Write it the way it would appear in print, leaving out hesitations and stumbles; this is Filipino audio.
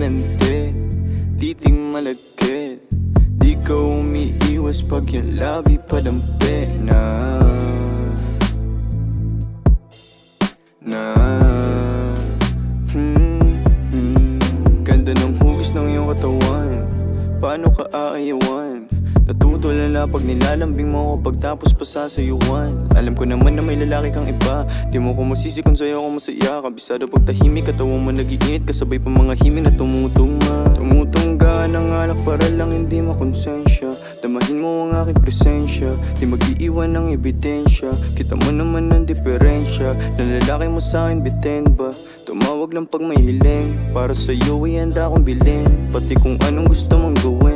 malandi, titing malagkit. Di ka umiiwas pag yung labi padampi Ganda ng hugis ng iyong katawan, paano ka aayawan? Natutulala pag nilalambing mo ko pagtapos pa sasayuan. Alam ko naman na may lalaki kang iba, di mo ko masisi kung sa'yo ako masaya. Kabisado pag tahimik, katawan mo nag-iinit, kasabay pa mga himig na tumutungma. Tumutungga ng alak para lang hindi makonsensya. Damahin mo ang aking presensya, di mag-iiwan ng ebidensya. Kita mo naman ang diferensya, ng lalaki mo sa'kin bitin ba? Tumawag lang pag may hiling, para sa'yo ay handa akong bilhin, pati kung anong gusto mong gawin.